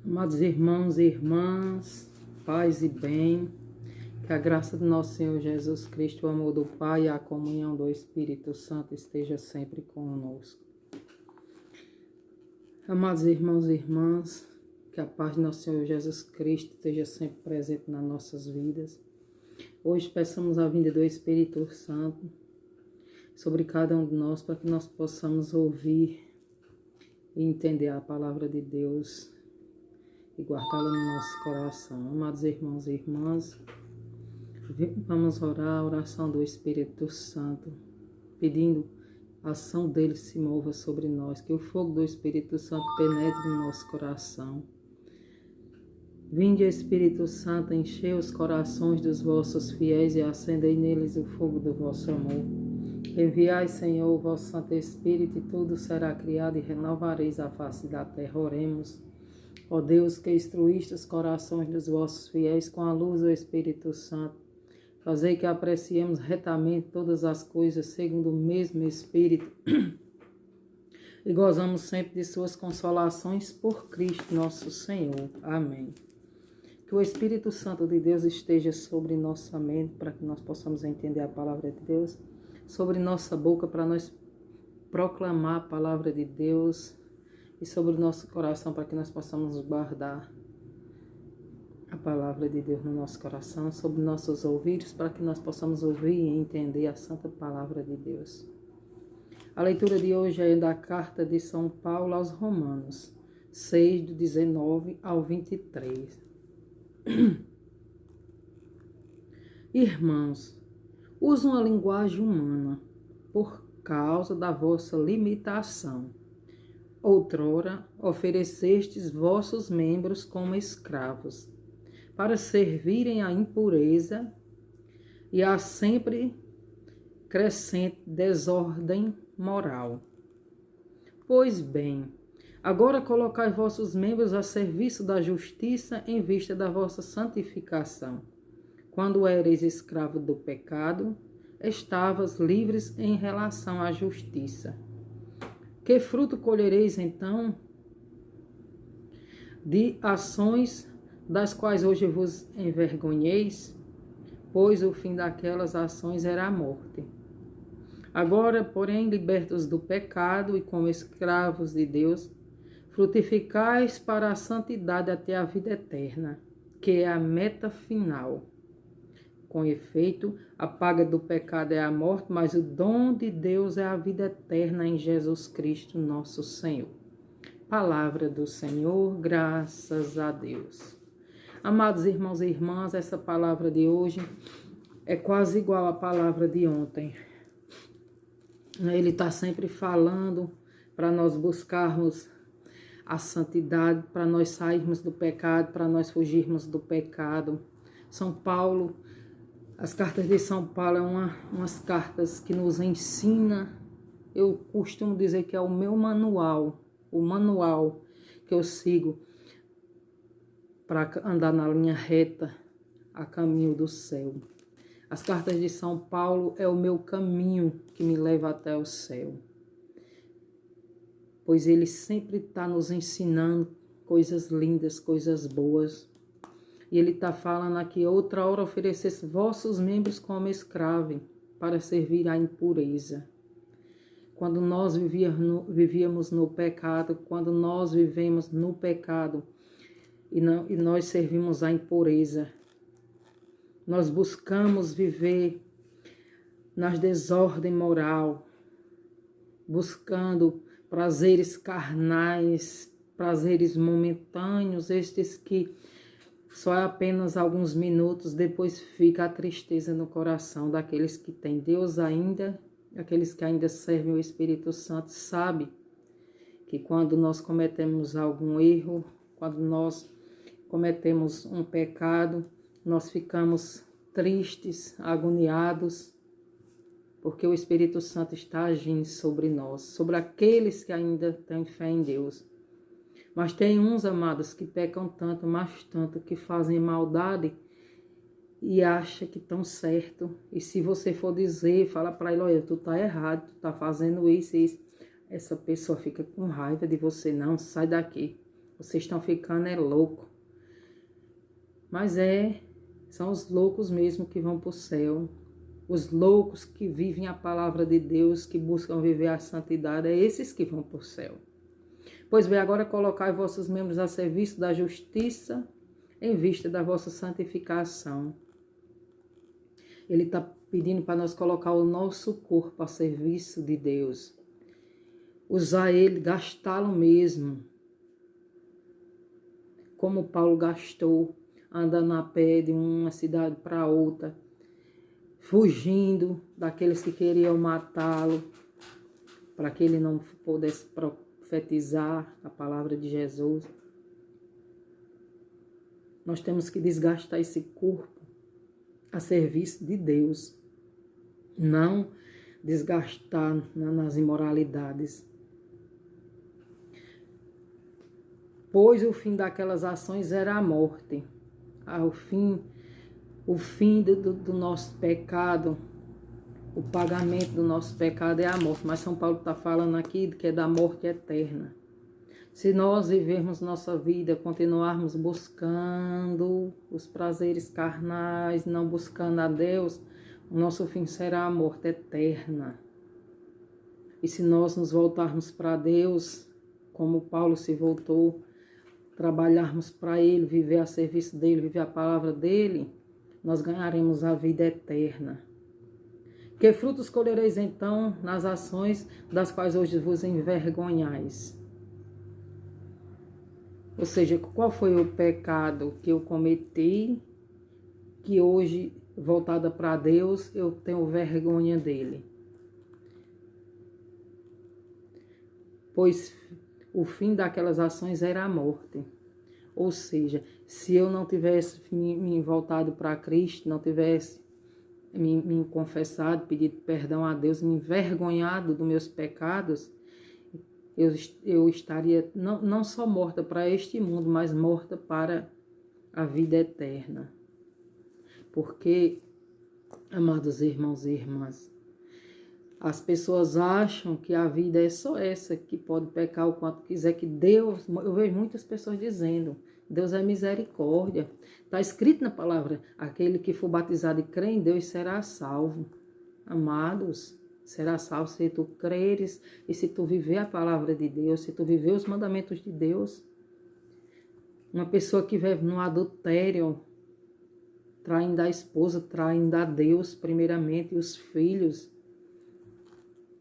Amados irmãos e irmãs, paz e bem, que a graça do nosso Senhor Jesus Cristo, o amor do Pai e a comunhão do Espírito Santo esteja sempre conosco. Amados irmãos e irmãs, que a paz do nosso Senhor Jesus Cristo esteja sempre presente nas nossas vidas. Hoje peçamos a vinda do Espírito Santo sobre cada um de nós, para que nós possamos ouvir e entender a palavra de Deus e guardá-la no nosso coração. Amados irmãos e irmãs, vamos orar a oração do Espírito Santo, pedindo a ação dele se mova sobre nós, que o fogo do Espírito Santo penetre no nosso coração. Vinde, Espírito Santo, enchei os corações dos vossos fiéis e acendei neles o fogo do vosso amor. Enviai, Senhor, o vosso Santo Espírito, e tudo será criado, e renovareis a face da terra. Oremos. Ó Deus, que instruíste os corações dos vossos fiéis com a luz do Espírito Santo, fazei que apreciemos retamente todas as coisas segundo o mesmo Espírito e gozamos sempre de suas consolações por Cristo nosso Senhor. Amém. Que o Espírito Santo de Deus esteja sobre nossa mente, para que nós possamos entender a palavra de Deus, sobre nossa boca, para nós proclamar a palavra de Deus, e sobre o nosso coração, para que nós possamos guardar a palavra de Deus no nosso coração, sobre nossos ouvidos, para que nós possamos ouvir e entender a santa palavra de Deus. A leitura de hoje é da carta de São Paulo aos Romanos, 6, do 19 ao 23. Irmãos, usam a linguagem humana por causa da vossa limitação. Outrora oferecestes vossos membros como escravos, para servirem à impureza e à sempre crescente desordem moral. Pois bem, agora colocai vossos membros a serviço da justiça em vista da vossa santificação. Quando ereis escravo do pecado, estavas livres em relação à justiça. Que fruto colhereis então de ações das quais hoje vos envergonheis? Pois o fim daquelas ações era a morte. Agora, porém, libertos do pecado e como escravos de Deus, frutificais para a santidade até a vida eterna, que é a meta final. Com efeito, a paga do pecado é a morte, mas o dom de Deus é a vida eterna em Jesus Cristo, nosso Senhor. Palavra do Senhor, graças a Deus. Amados irmãos e irmãs, essa palavra de hoje é quase igual à palavra de ontem. Ele está sempre falando para nós buscarmos a santidade, para nós sairmos do pecado, para nós fugirmos do pecado. São Paulo, as cartas de São Paulo é umas cartas que nos ensina. Eu costumo dizer que é o meu manual, o manual que eu sigo para andar na linha reta a caminho do céu. As cartas de São Paulo é o meu caminho que me leva até o céu, pois ele sempre está nos ensinando coisas lindas, coisas boas. E ele está falando aqui, outra hora oferecesse vossos membros como escravos para servir à impureza. Quando nós vivíamos no pecado, quando nós vivemos no pecado e nós servimos à impureza, nós buscamos viver nas desordem moral, buscando prazeres carnais, prazeres momentâneos, estes que só é apenas alguns minutos, depois fica a tristeza no coração daqueles que têm Deus ainda, aqueles que ainda servem o Espírito Santo, sabe que quando nós cometemos algum erro, quando nós cometemos um pecado, nós ficamos tristes, agoniados, porque o Espírito Santo está agindo sobre nós, sobre aqueles que ainda têm fé em Deus. Mas tem uns, amados, que pecam tanto, mas tanto, que fazem maldade e acham que estão certo. E se você for dizer, fala para ele, olha, tu tá errado, tu tá fazendo isso e isso, essa pessoa fica com raiva de você, não, sai daqui. Vocês estão ficando louco. Mas são os loucos mesmo que vão para o céu. Os loucos que vivem a palavra de Deus, que buscam viver a santidade, é esses que vão para o céu. Pois bem, agora colocai vossos membros a serviço da justiça, em vista da vossa santificação. Ele está pedindo para nós colocar o nosso corpo a serviço de Deus. Usar ele, gastá-lo mesmo. Como Paulo gastou, andando a pé de uma cidade para outra, fugindo daqueles que queriam matá-lo, para que ele não pudesse profetizar a palavra de Jesus. Nós temos que desgastar esse corpo a serviço de Deus, não desgastar nas imoralidades. Pois o fim daquelas ações era a morte. O fim do nosso pecado, o pagamento do nosso pecado é a morte. Mas São Paulo está falando aqui que é da morte eterna. Se nós vivermos nossa vida, continuarmos buscando os prazeres carnais, não buscando a Deus, o nosso fim será a morte eterna. E se nós nos voltarmos para Deus, como Paulo se voltou, trabalharmos para Ele, viver a serviço dEle, viver a palavra dEle, nós ganharemos a vida eterna. Que frutos colhereis então nas ações das quais hoje vos envergonhais? Ou seja, qual foi o pecado que eu cometi, que hoje, voltada para Deus, eu tenho vergonha dele? Pois o fim daquelas ações era a morte. Ou seja, se eu não tivesse me voltado para Cristo, não tivesse me confessado, pedido perdão a Deus, me envergonhado dos meus pecados, eu estaria não só morta para este mundo, mas morta para a vida eterna. Porque, amados irmãos e irmãs, as pessoas acham que a vida é só essa, que pode pecar o quanto quiser, que Deus... Eu vejo muitas pessoas dizendo, Deus é misericórdia. Está escrito na palavra, aquele que for batizado e crê em Deus será salvo. Amados, será salvo se tu creres e se tu viver a palavra de Deus, se tu viver os mandamentos de Deus. Uma pessoa que vive no adultério, traindo a esposa, traindo a Deus primeiramente e os filhos,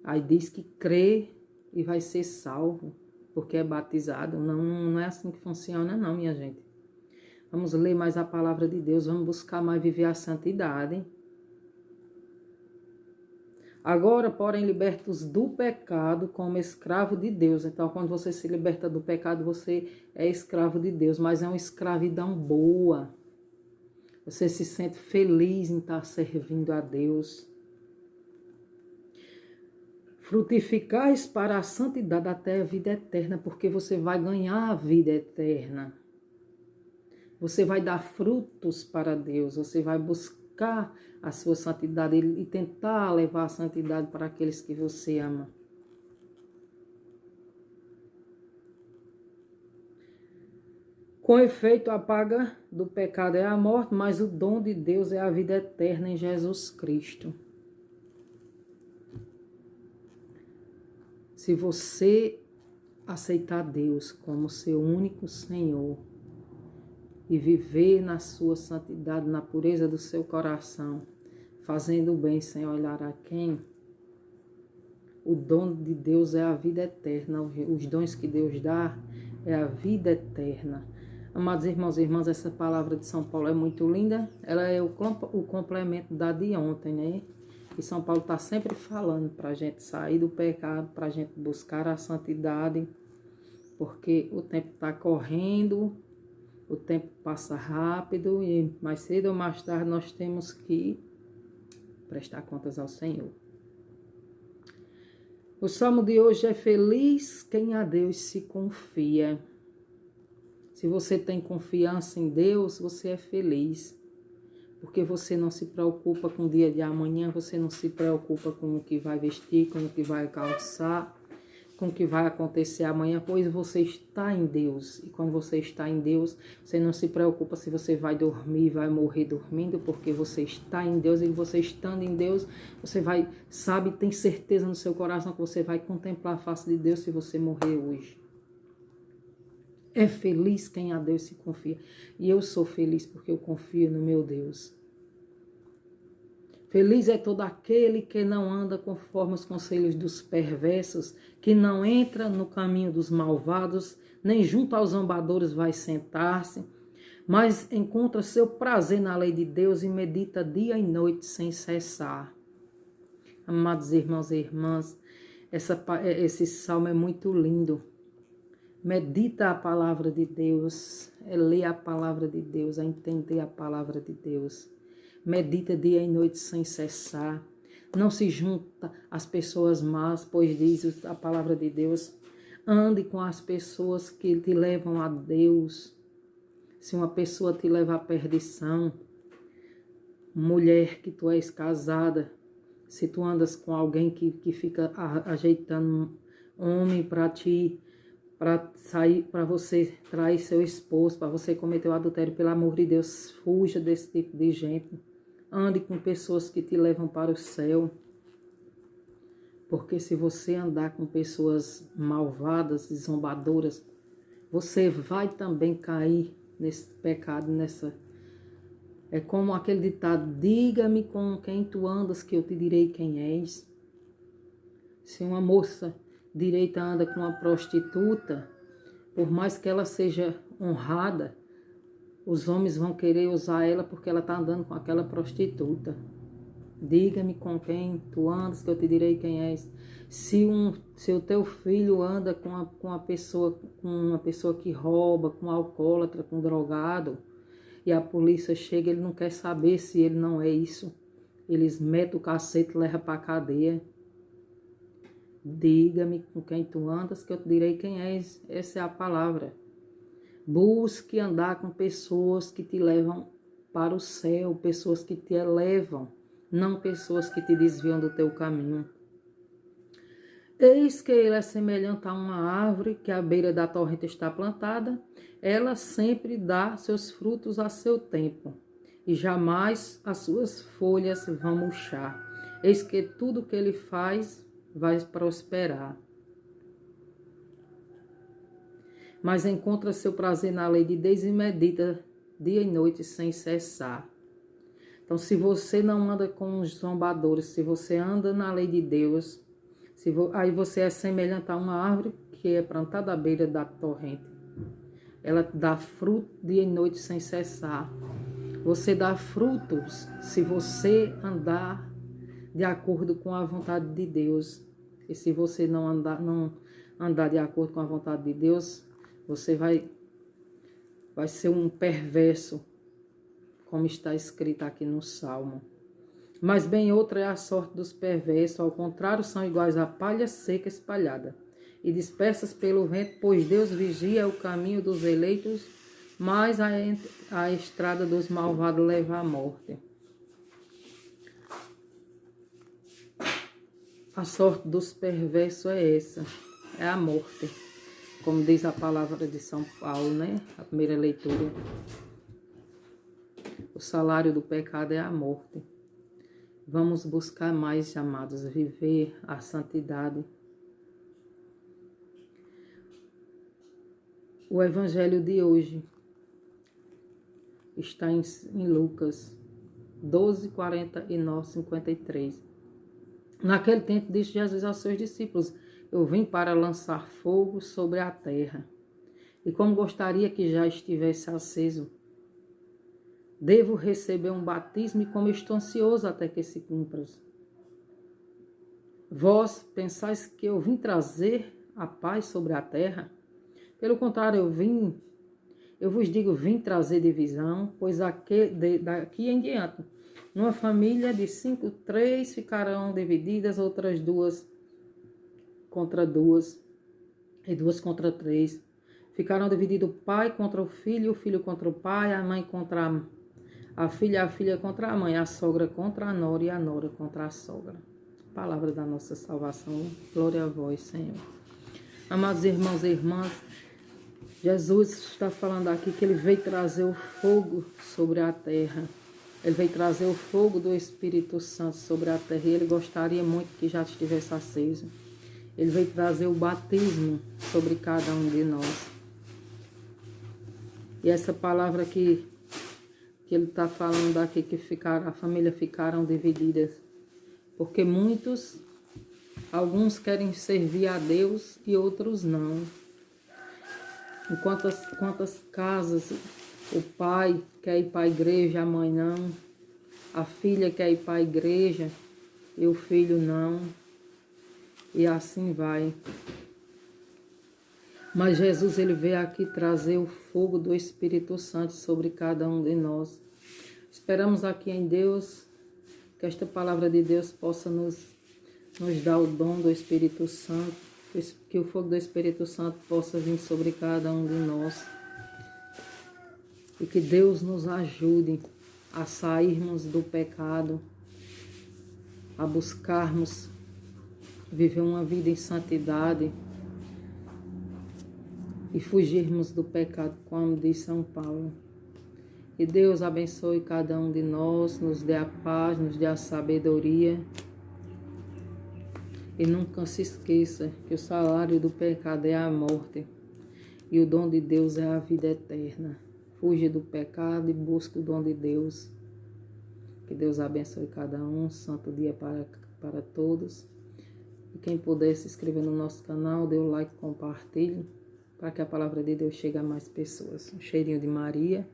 aí diz que crê e vai ser salvo, porque é batizado. Não é assim que funciona não, minha gente. Vamos ler mais a palavra de Deus, vamos buscar mais viver a santidade. Agora, porém, libertos do pecado como escravo de Deus. Então, quando você se liberta do pecado, você é escravo de Deus, mas é uma escravidão boa. Você se sente feliz em estar servindo a Deus. Frutificais para a santidade até a vida eterna, porque você vai ganhar a vida eterna. Você vai dar frutos para Deus, você vai buscar a sua santidade e tentar levar a santidade para aqueles que você ama. Com efeito, a paga do pecado é a morte, mas o dom de Deus é a vida eterna em Jesus Cristo. Se você aceitar Deus como seu único Senhor e viver na sua santidade, na pureza do seu coração, fazendo o bem sem olhar a quem, o dom de Deus é a vida eterna. Os dons que Deus dá é a vida eterna. Amados irmãos e irmãs, essa palavra de São Paulo é muito linda. Ela é o complemento da de ontem, né? E São Paulo está sempre falando para a gente sair do pecado, para a gente buscar a santidade, porque o tempo está correndo, o tempo passa rápido e mais cedo ou mais tarde nós temos que prestar contas ao Senhor. O salmo de hoje é: feliz quem a Deus se confia. Se você tem confiança em Deus, você é feliz. Porque você não se preocupa com o dia de amanhã, você não se preocupa com o que vai vestir, com o que vai calçar. com o que vai acontecer amanhã, pois você está em Deus. E quando você está em Deus, você não se preocupa se você vai dormir, vai morrer dormindo, porque você está em Deus. E você estando em Deus, você vai, sabe, tem certeza no seu coração que você vai contemplar a face de Deus se você morrer hoje. É feliz quem a Deus se confia. E eu sou feliz porque eu confio no meu Deus. Feliz é todo aquele que não anda conforme os conselhos dos perversos, que não entra no caminho dos malvados, nem junto aos zombadores vai sentar-se, mas encontra seu prazer na lei de Deus e medita dia e noite sem cessar. Amados irmãos e irmãs, esse salmo é muito lindo. Medita a palavra de Deus, ler a palavra de Deus, entender a palavra de Deus. Medita dia e noite sem cessar. Não se junta às pessoas más, pois diz a palavra de Deus. Ande com as pessoas que te levam a Deus. Se uma pessoa te leva à perdição, mulher que tu és casada, se tu andas com alguém que fica ajeitando homem para ti, para sair, para você trair seu esposo, para você cometer o adultério, pelo amor de Deus, fuja desse tipo de gente. Ande com pessoas que te levam para o céu. Porque se você andar com pessoas malvadas e zombadoras, você vai também cair nesse pecado, nessa... É como aquele ditado, diga-me com quem tu andas que eu te direi quem és. Se uma moça direita anda com uma prostituta, por mais que ela seja honrada, os homens vão querer usar ela porque ela está andando com aquela prostituta. Diga-me com quem tu andas, que eu te direi quem és. Se o teu filho anda com uma pessoa que rouba, com um alcoólatra, com um drogado, e a polícia chega, ele não quer saber se ele não é isso. Eles metem o cacete e levam para a cadeia. Diga-me com quem tu andas, que eu te direi quem és. Essa é a palavra. Busque andar com pessoas que te levam para o céu, pessoas que te elevam, não pessoas que te desviam do teu caminho. Eis que ele é semelhante a uma árvore que à beira da torrente está plantada, ela sempre dá seus frutos a seu tempo, e jamais as suas folhas vão murchar. Eis que tudo que ele faz vai prosperar. Mas encontra seu prazer na lei de Deus e medita dia e noite sem cessar. Então, se você não anda com os zombadores, se você anda na lei de Deus, aí você é semelhante a uma árvore que é plantada à beira da torrente. Ela dá fruto dia e noite sem cessar. Você dá frutos se você andar de acordo com a vontade de Deus. E se você não andar de acordo com a vontade de Deus, você vai ser um perverso, como está escrito aqui no Salmo. Mas bem outra é a sorte dos perversos, ao contrário, são iguais à palha seca espalhada, e dispersas pelo vento, pois Deus vigia o caminho dos eleitos, mas a estrada dos malvados leva à morte. A sorte dos perversos é essa, é a morte. Como diz a palavra de São Paulo, né? A primeira leitura. O salário do pecado é a morte. Vamos buscar mais, amados, viver a santidade. O evangelho de hoje está em Lucas 12, 49, 53. Naquele tempo disse Jesus aos seus discípulos: eu vim para lançar fogo sobre a terra, e como gostaria que já estivesse aceso. Devo receber um batismo e como estou ansioso até que se cumpra. Vós pensais que eu vim trazer a paz sobre a terra? Pelo contrário, eu vos digo, vim trazer divisão, pois daqui em diante, numa família de 5, 3 ficarão divididas, outras 2 contra 2, e 2 contra 3. Ficarão divididos o pai contra o filho contra o pai, a mãe contra a filha contra a mãe, a sogra contra a nora e a nora contra a sogra. Palavra da nossa salvação, glória a vós, Senhor. Amados irmãos e irmãs, Jesus está falando aqui que ele veio trazer o fogo sobre a terra. Ele veio trazer o fogo do Espírito Santo sobre a terra e ele gostaria muito que já estivesse aceso. Ele veio trazer o batismo sobre cada um de nós. E essa palavra que ele está falando aqui, que a família ficaram divididas. Porque alguns querem servir a Deus e outros não. Em quantas casas o pai quer ir para a igreja, a mãe não. A filha quer ir para a igreja e o filho não. E assim vai. Mas Jesus, ele veio aqui trazer o fogo do Espírito Santo sobre cada um de nós. Esperamos aqui em Deus que esta palavra de Deus possa nos dar o dom do Espírito Santo, que o fogo do Espírito Santo possa vir sobre cada um de nós. E que Deus nos ajude a sairmos do pecado, a buscarmos viver uma vida em santidade e fugirmos do pecado, como diz São Paulo. Que Deus abençoe cada um de nós, nos dê a paz, nos dê a sabedoria. E nunca se esqueça que o salário do pecado é a morte e o dom de Deus é a vida eterna. Fuja do pecado e busque o dom de Deus. Que Deus abençoe cada um. Santo dia para todos. E quem puder se inscrever no nosso canal, dê o like, compartilhe, para que a palavra de Deus chegue a mais pessoas. Um cheirinho de Maria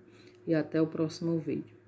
e até o próximo vídeo.